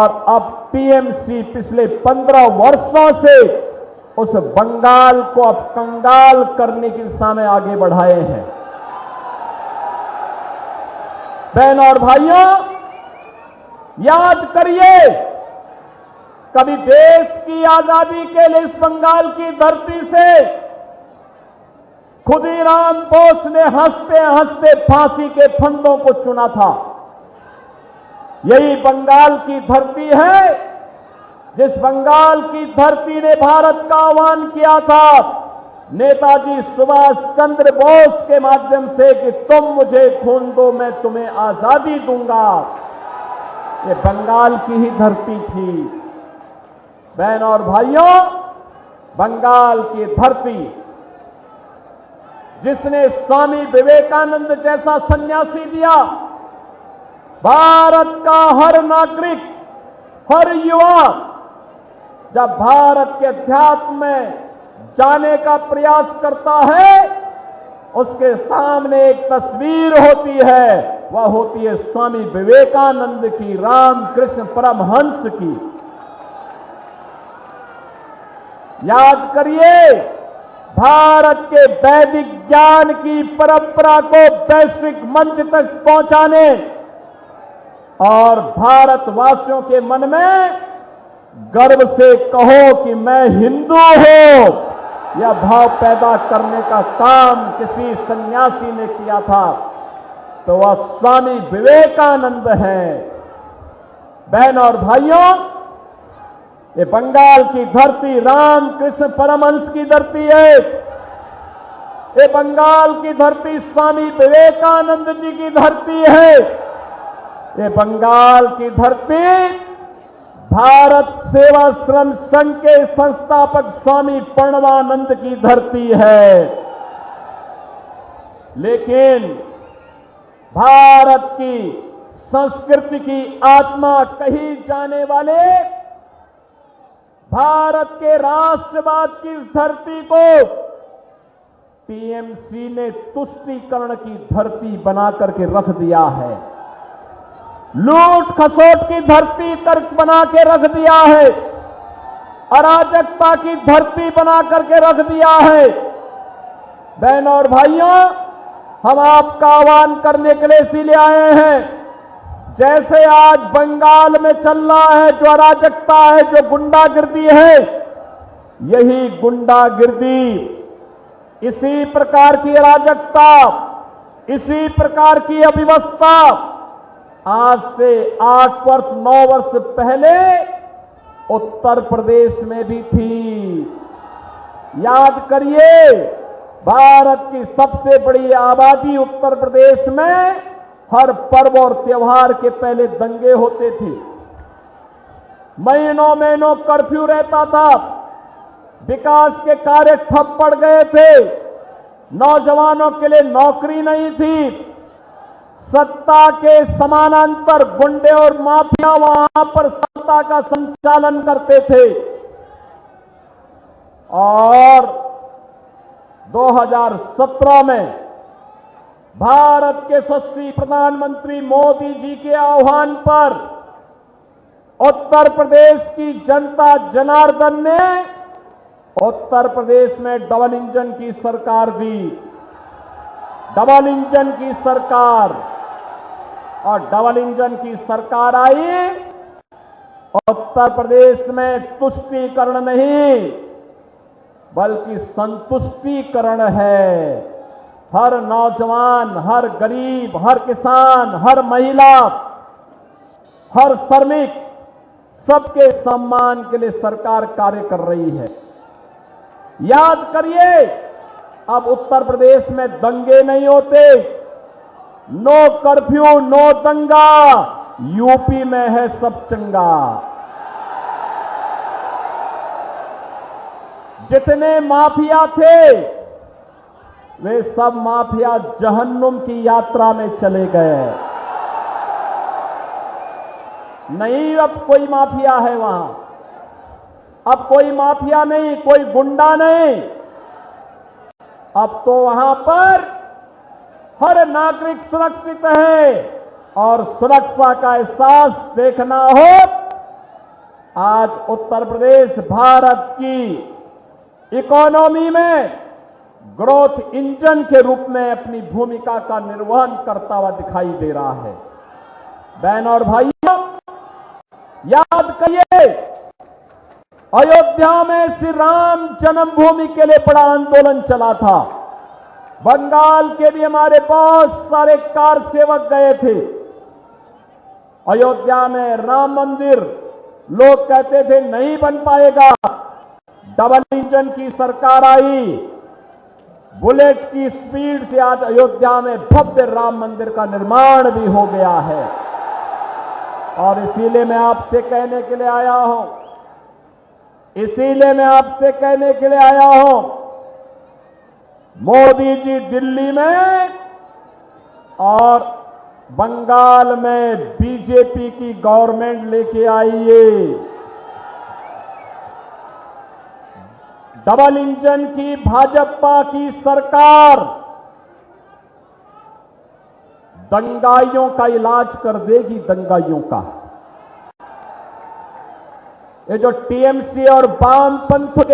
और अब टीएमसी पिछले 15 वर्षों से उस बंगाल को अब कंगाल करने की दिशा में आगे बढ़ाए हैं। बहन और भाइयों, याद करिए, कभी देश की आजादी के लिए इस बंगाल की धरती से खुदीराम बोस ने हंसते हंसते फांसी के फंदों को चुना था। यही बंगाल की धरती है जिस बंगाल की धरती ने भारत का आह्वान किया था नेताजी सुभाष चंद्र बोस के माध्यम से कि तुम मुझे खून दो, मैं तुम्हें आजादी दूंगा। ये बंगाल की ही धरती थी। बहन और भाइयों, बंगाल की धरती जिसने स्वामी विवेकानंद जैसा सन्यासी दिया, भारत का हर नागरिक, हर युवा जब भारत के अध्यात्म में जाने का प्रयास करता है, उसके सामने एक तस्वीर होती है, वह होती है स्वामी विवेकानंद की, रामकृष्ण परमहंस की। याद करिए, भारत के वैदिक ज्ञान की परंपरा को वैश्विक मंच तक पहुंचाने और भारतवासियों के मन में गर्व से कहो कि मैं हिंदू हूं, यह भाव पैदा करने का काम किसी सन्यासी ने किया था तो वह स्वामी विवेकानंद है। बहन और भाइयों, ये बंगाल की धरती रामकृष्ण परमहंस की धरती है। ये बंगाल की धरती स्वामी विवेकानंद जी की धरती है। ये बंगाल की धरती भारत सेवाश्रम संघ के संस्थापक स्वामी प्रणवानंद की धरती है। लेकिन भारत की संस्कृति की आत्मा कही जाने वाले भारत के राष्ट्रवाद की धरती को टीएमसी ने तुष्टीकरण की धरती बना करके रख दिया है, लूट खसोट की धरती तर्क बना के रख दिया है, अराजकता की धरती बना करके रख दिया है। बहन और भाइयों, हम आपका आह्वान करने के लिए इसीलिए आए हैं, जैसे आज बंगाल में चल रहा है जो अराजकता है, जो गुंडागिर्दी है, यही गुंडागिर्दी, इसी प्रकार की अराजकता, इसी प्रकार की अव्यवस्था आज से 8 वर्ष 9 वर्ष पहले उत्तर प्रदेश में भी थी। याद करिए, भारत की सबसे बड़ी आबादी उत्तर प्रदेश में हर पर्व और त्योहार के पहले दंगे होते थे, महीनों महीनों कर्फ्यू रहता था, विकास के कार्य ठप पड़ गए थे, नौजवानों के लिए नौकरी नहीं थी, सत्ता के समानांतर गुंडे और माफिया वहां पर सत्ता का संचालन करते थे। और 2017 में भारत के यशस्वी प्रधानमंत्री मोदी जी के आह्वान पर उत्तर प्रदेश की जनता जनार्दन ने उत्तर प्रदेश में डबल इंजन की सरकार दी, डबल इंजन की सरकार। और डबल इंजन की सरकार आई, उत्तर प्रदेश में तुष्टीकरण नहीं बल्कि संतुष्टीकरण है। हर नौजवान, हर गरीब, हर किसान, हर महिला, हर श्रमिक, सबके सम्मान के लिए सरकार कार्य कर रही है। याद करिए, अब उत्तर प्रदेश में दंगे नहीं होते, नो कर्फ्यू, नो दंगा, यूपी में है सब चंगा। जितने माफिया थे वे सब माफिया जहन्नुम की यात्रा में चले गए। नहीं, अब कोई माफिया है वहां, अब कोई माफिया नहीं, कोई गुंडा नहीं। अब तो वहां पर हर नागरिक सुरक्षित है। और सुरक्षा का एहसास देखना हो आज उत्तर प्रदेश भारत की इकोनॉमी में ग्रोथ इंजन के रूप में अपनी भूमिका का निर्वहन करता हुआ दिखाई दे रहा है। बहनों और भाइयों, याद करिए, अयोध्या में श्री राम जन्मभूमि के लिए बड़ा आंदोलन चला था। बंगाल के भी हमारे बहुत सारे कार सेवक गए थे। अयोध्या में राम मंदिर लोग कहते थे नहीं बन पाएगा। डबल इंजन की सरकार आई, बुलेट की स्पीड से आज अयोध्या में भव्य राम मंदिर का निर्माण भी हो गया है। और इसीलिए मैं आपसे कहने के लिए आया हूं, मोदी जी दिल्ली में और बंगाल में बीजेपी की गवर्नमेंट लेके आइए। डबल इंजन की भाजपा की सरकार दंगाइयों का इलाज कर देगी। दंगाइयों का ये जो टीएमसी और वामपंथ के